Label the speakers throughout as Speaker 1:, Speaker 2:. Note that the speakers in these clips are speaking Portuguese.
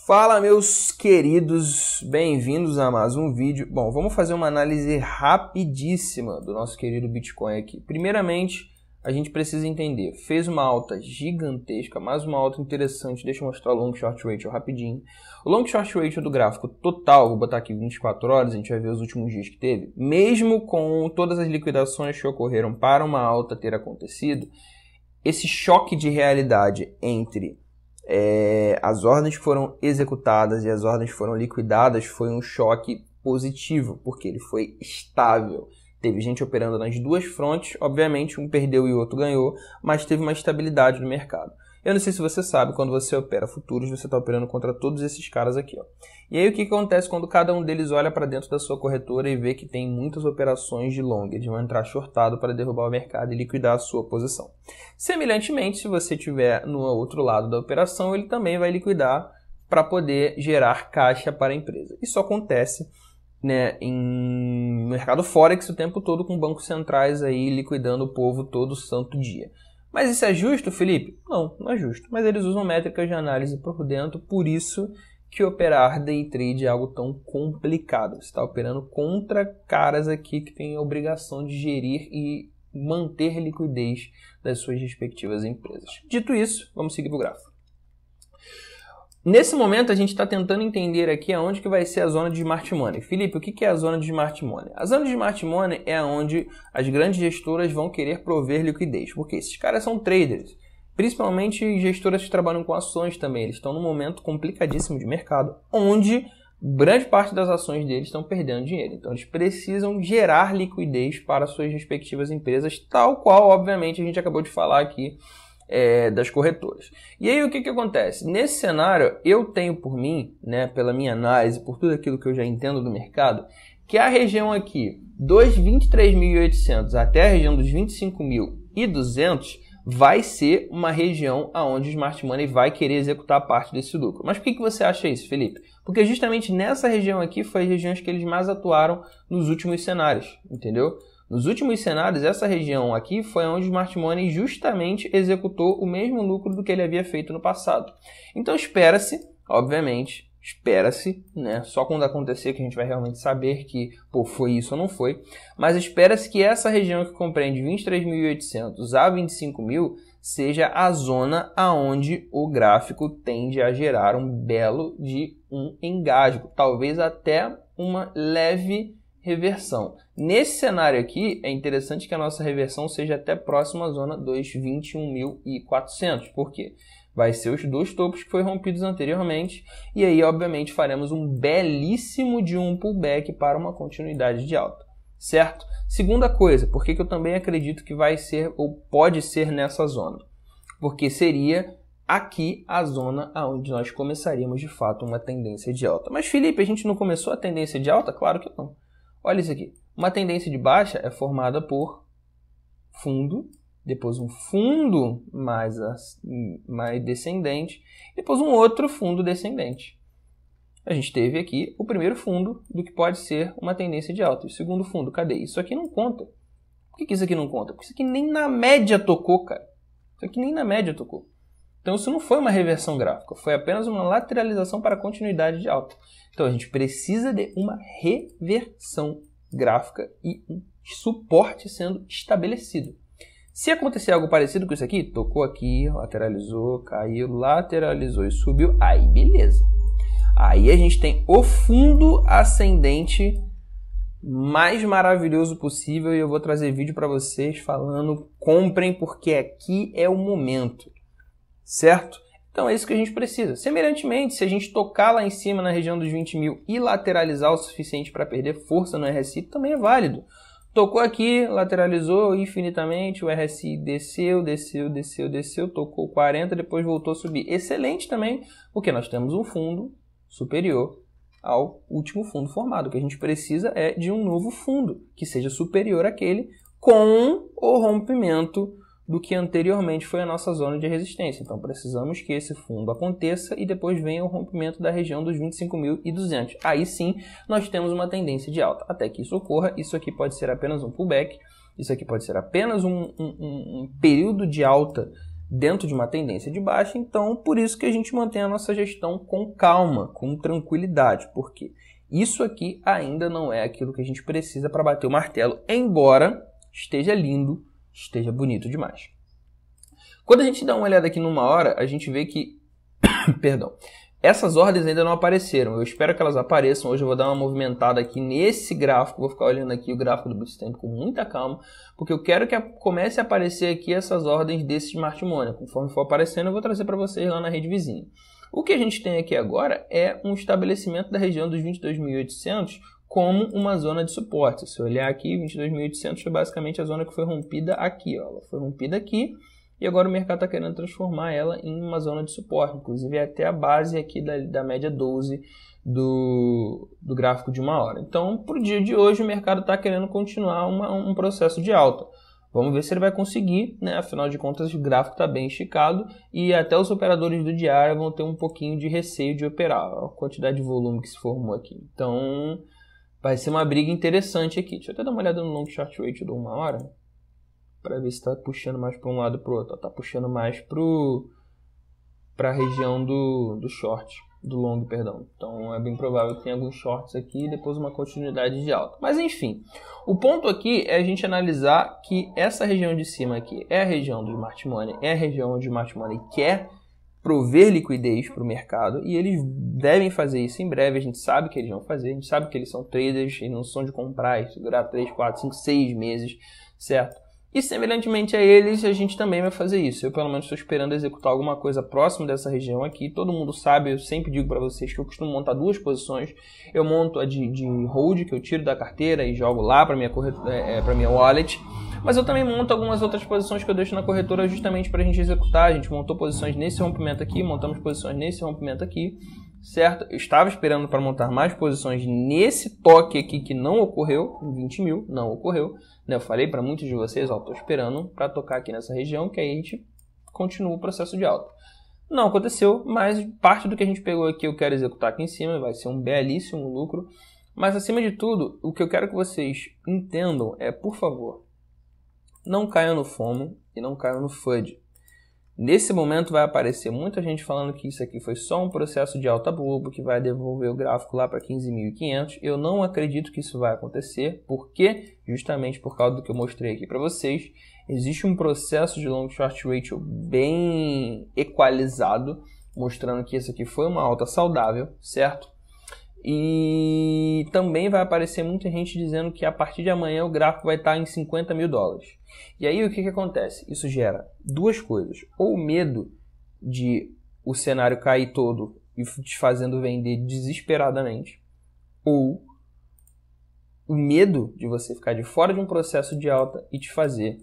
Speaker 1: Fala, meus queridos, bem-vindos a mais um vídeo. Bom, vamos fazer uma análise rapidíssima do nosso querido Bitcoin aqui. Primeiramente, a gente precisa entender, fez uma alta gigantesca, mais uma alta interessante. Deixa eu mostrar o Long Short Ratio rapidinho. O Long Short Ratio do gráfico total, vou botar aqui 24 horas, a gente vai ver os últimos dias que teve. Mesmo com todas as liquidações que ocorreram para uma alta ter acontecido, esse choque de realidade entre as ordens que foram executadas e as ordens que foram liquidadas foi um choque positivo, porque ele foi estável. Teve gente operando nas duas frontes, obviamente um perdeu e o outro ganhou, mas teve uma estabilidade no mercado. Eu não sei se você sabe, quando você opera futuros, você está operando contra todos esses caras aqui, ó. E aí o que acontece quando cada um deles olha para dentro da sua corretora e vê que tem muitas operações de long? Eles vão entrar shortado para derrubar o mercado e liquidar a sua posição. Semelhantemente, se você estiver no outro lado da operação, ele também vai liquidar para poder gerar caixa para a empresa. Isso acontece, né, em mercado Forex o tempo todo, com bancos centrais aí liquidando o povo todo santo dia. Mas isso é justo, Felipe? Não, não é justo. Mas eles usam métricas de análise por dentro, por isso que operar day trade é algo tão complicado. Você está operando contra caras aqui que têm a obrigação de gerir e manter liquidez das suas respectivas empresas. Dito isso, vamos seguir para o gráfico. Nesse momento, a gente está tentando entender aqui aonde que vai ser a zona de Smart Money. Felipe, o que é a zona de Smart Money? A zona de Smart Money é onde as grandes gestoras vão querer prover liquidez, porque esses caras são traders, principalmente gestoras que trabalham com ações também. Eles estão num momento complicadíssimo de mercado, onde grande parte das ações deles estão perdendo dinheiro. Então, eles precisam gerar liquidez para suas respectivas empresas, tal qual, obviamente, a gente acabou de falar aqui, das corretoras. E aí o que acontece? Nesse cenário, eu tenho por mim, né, pela minha análise, por tudo aquilo que eu já entendo do mercado, que a região aqui dos 23.800 até a região dos 25.200 vai ser uma região onde o Smart Money vai querer executar parte desse lucro. Mas por que você acha isso, Felipe? Porque justamente nessa região aqui foi as regiões que eles mais atuaram nos últimos cenários, entendeu? Nos últimos cenários, essa região aqui foi onde o Smart Money justamente executou o mesmo lucro do que ele havia feito no passado. Então espera-se, obviamente, né? Só quando acontecer que a gente vai realmente saber que foi isso ou não foi, mas espera-se que essa região que compreende 23.800 a 25.000 seja a zona aonde o gráfico tende a gerar um belo de um engasgo, talvez até uma leve reversão. Nesse cenário aqui, é interessante que a nossa reversão seja até próxima à zona dos 21.400. Por quê? Vai ser os dois topos que foram rompidos anteriormente, e aí, obviamente, faremos um belíssimo de um pullback para uma continuidade de alta, certo? Segunda coisa, por que eu também acredito que vai ser ou pode ser nessa zona? Porque seria aqui a zona onde nós começaríamos, de fato, uma tendência de alta. Mas, Felipe, a gente não começou a tendência de alta? Claro que não. Olha isso aqui. Uma tendência de baixa é formada por fundo, depois um fundo mais descendente, depois um outro fundo descendente. A gente teve aqui o primeiro fundo do que pode ser uma tendência de alta. E o segundo fundo, cadê? Isso aqui não conta. Por que isso aqui não conta? Porque isso aqui nem na média tocou, cara. Isso aqui nem na média tocou. Então isso não foi uma reversão gráfica, foi apenas uma lateralização para a continuidade de alta. Então a gente precisa de uma reversão gráfica e um suporte sendo estabelecido. Se acontecer algo parecido com isso aqui, tocou aqui, lateralizou, caiu, lateralizou e subiu, aí beleza. Aí a gente tem o fundo ascendente mais maravilhoso possível e eu vou trazer vídeo para vocês falando, comprem porque aqui é o momento, certo? Então é isso que a gente precisa. Semelhantemente, se a gente tocar lá em cima na região dos 20.000 e lateralizar o suficiente para perder força no RSI, também é válido. Tocou aqui, lateralizou infinitamente, o RSI desceu, tocou 40, depois voltou a subir. Excelente também, porque nós temos um fundo superior ao último fundo formado. O que a gente precisa é de um novo fundo, que seja superior àquele com o rompimento do que anteriormente foi a nossa zona de resistência. Então, precisamos que esse fundo aconteça e depois venha o rompimento da região dos 25.200. Aí sim, nós temos uma tendência de alta. Até que isso ocorra, isso aqui pode ser apenas um pullback, isso aqui pode ser apenas um período de alta dentro de uma tendência de baixa, então por isso que a gente mantém a nossa gestão com calma, com tranquilidade, porque isso aqui ainda não é aquilo que a gente precisa para bater o martelo, embora esteja lindo, esteja bonito demais. Quando a gente dá uma olhada aqui numa hora, a gente vê que, perdão, essas ordens ainda não apareceram. Eu espero que elas apareçam. Hoje eu vou dar uma movimentada aqui nesse gráfico. Vou ficar olhando aqui o gráfico do Bitstamp com muita calma, porque eu quero que comece a aparecer aqui essas ordens desse Smart Money. Conforme for aparecendo, eu vou trazer para vocês lá na rede vizinha. O que a gente tem aqui agora é um estabelecimento da região dos 22.800 como uma zona de suporte. Se eu olhar aqui, 22.800 foi basicamente a zona que foi rompida aqui. Ó. Ela foi rompida aqui. E agora o mercado está querendo transformar ela em uma zona de suporte. Inclusive é até a base aqui da média 12 do gráfico de uma hora. Então, para o dia de hoje, o mercado está querendo continuar um processo de alta. Vamos ver se ele vai conseguir, né? Afinal de contas, o gráfico está bem esticado e até os operadores do diário vão ter um pouquinho de receio de operar. Olha a quantidade de volume que se formou aqui. Então, vai ser uma briga interessante aqui. Deixa eu até dar uma olhada no long short ratio de uma hora, para ver se está puxando mais para um lado ou para o outro. Está puxando mais para a região do short, do long, perdão. Então é bem provável que tenha alguns shorts aqui e depois uma continuidade de alta. Mas enfim, o ponto aqui é a gente analisar que essa região de cima aqui é a região do Smart Money, é a região onde o Smart Money quer prover liquidez para o mercado e eles devem fazer isso em breve. A gente sabe que eles vão fazer, a gente sabe que eles são traders, eles não são de comprar e segurar 3, 4, 5, 6 meses, certo? E semelhantemente a eles, a gente também vai fazer isso. Eu pelo menos estou esperando executar alguma coisa próximo dessa região aqui. Todo mundo sabe, eu sempre digo para vocês que eu costumo montar duas posições. Eu monto a de hold, que eu tiro da carteira e jogo lá para minha wallet. Mas eu também monto algumas outras posições que eu deixo na corretora justamente para a gente executar. A gente montou posições nesse rompimento aqui, montamos posições nesse rompimento aqui, certo? Eu estava esperando para montar mais posições nesse toque aqui que não ocorreu, em 20 mil, não ocorreu. Eu falei para muitos de vocês, estou esperando para tocar aqui nessa região, que aí a gente continua o processo de alta. Não aconteceu, mas parte do que a gente pegou aqui eu quero executar aqui em cima, vai ser um belíssimo lucro. Mas acima de tudo, o que eu quero que vocês entendam é, por favor, não caiam no FOMO e não caiam no FUD. Nesse momento vai aparecer muita gente falando que isso aqui foi só um processo de alta bobo, que vai devolver o gráfico lá para 15.500. Eu não acredito que isso vai acontecer, porque justamente por causa do que eu mostrei aqui para vocês, existe um processo de long short ratio bem equalizado, mostrando que isso aqui foi uma alta saudável, certo? E também vai aparecer muita gente dizendo que a partir de amanhã o gráfico vai estar em $50 mil. E aí o que acontece? Isso gera duas coisas. Ou o medo de o cenário cair todo e te fazendo vender desesperadamente. Ou o medo de você ficar de fora de um processo de alta e te fazer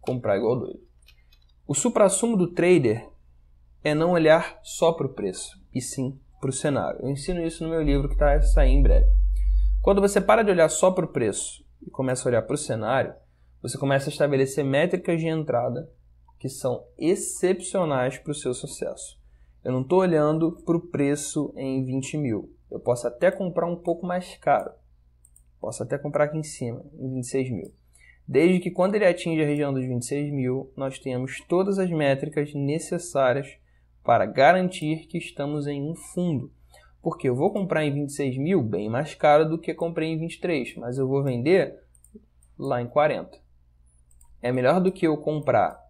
Speaker 1: comprar igual doido. O suprassumo do trader é não olhar só para o preço, e sim para o cenário. Eu ensino isso no meu livro que está a sair em breve. Quando você para de olhar só para o preço e começa a olhar para o cenário, você começa a estabelecer métricas de entrada que são excepcionais para o seu sucesso. Eu não estou olhando para o preço em 20 mil. Eu posso até comprar um pouco mais caro. Posso até comprar aqui em cima, em 26 mil. Desde que quando ele atinge a região dos 26 mil, nós tenhamos todas as métricas necessárias para garantir que estamos em um fundo. Porque eu vou comprar em 26 mil bem mais caro do que comprei em 23, mas eu vou vender lá em 40. É melhor do que eu comprar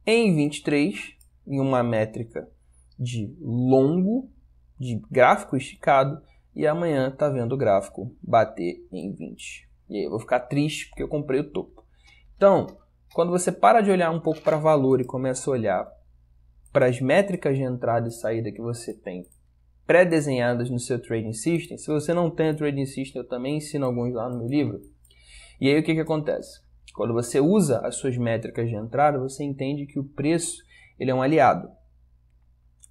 Speaker 1: em 23, em uma métrica de longo, de gráfico esticado, e amanhã tá vendo o gráfico bater em 20. E aí eu vou ficar triste porque eu comprei o topo. Então, quando você para de olhar um pouco para valor e começa a olhar para as métricas de entrada e saída que você tem pré-desenhadas no seu Trading System, se você não tem o Trading System, eu também ensino alguns lá no meu livro. E aí o que acontece? Quando você usa as suas métricas de entrada, você entende que o preço ele é um aliado.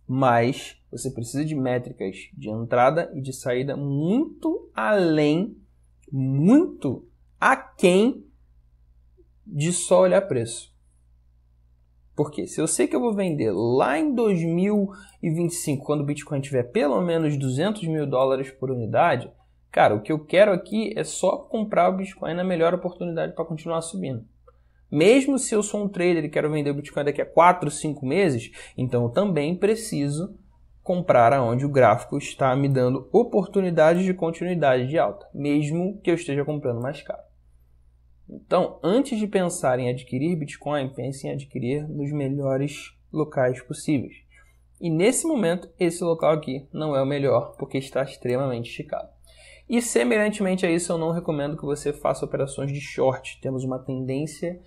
Speaker 1: Mas você precisa de métricas de entrada e de saída muito além, muito aquém de só olhar preço. Porque se eu sei que eu vou vender lá em 2025, quando o Bitcoin tiver pelo menos $200 mil por unidade, cara, o que eu quero aqui é só comprar o Bitcoin na melhor oportunidade para continuar subindo. Mesmo se eu sou um trader e quero vender o Bitcoin daqui a 4, 5 meses, então eu também preciso comprar aonde o gráfico está me dando oportunidades de continuidade de alta, mesmo que eu esteja comprando mais caro. Então, antes de pensar em adquirir Bitcoin, pense em adquirir nos melhores locais possíveis. E nesse momento, esse local aqui não é o melhor, porque está extremamente esticado. E semelhantemente a isso, eu não recomendo que você faça operações de short. Temos uma tendência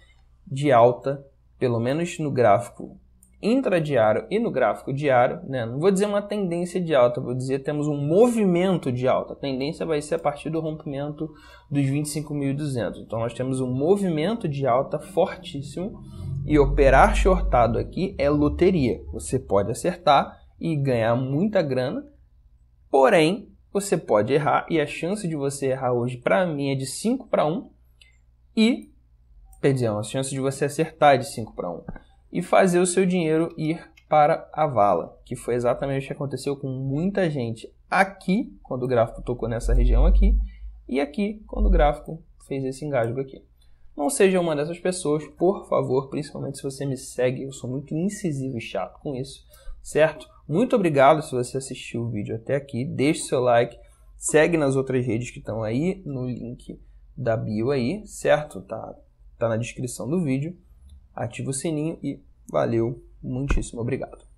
Speaker 1: de alta, pelo menos no gráfico intradiário e no gráfico diário, né? Não vou dizer uma tendência de alta, vou dizer que temos um movimento de alta. A tendência vai ser a partir do rompimento dos 25.200. Então nós temos um movimento de alta fortíssimo e operar shortado aqui é loteria. Você pode acertar e ganhar muita grana, porém você pode errar e a chance de você errar hoje para mim é de 5 para 1 e, perdão, a chance de você acertar é de 5 para 1. E fazer o seu dinheiro ir para a vala, que foi exatamente o que aconteceu com muita gente aqui, quando o gráfico tocou nessa região aqui, e aqui, quando o gráfico fez esse engasgo aqui. Não seja uma dessas pessoas, por favor, principalmente se você me segue, eu sou muito incisivo e chato com isso, certo? Muito obrigado se você assistiu o vídeo até aqui, deixe seu like, segue nas outras redes que estão aí, no link da bio aí, certo? Tá na descrição do vídeo. Ativa o sininho e valeu, muitíssimo obrigado.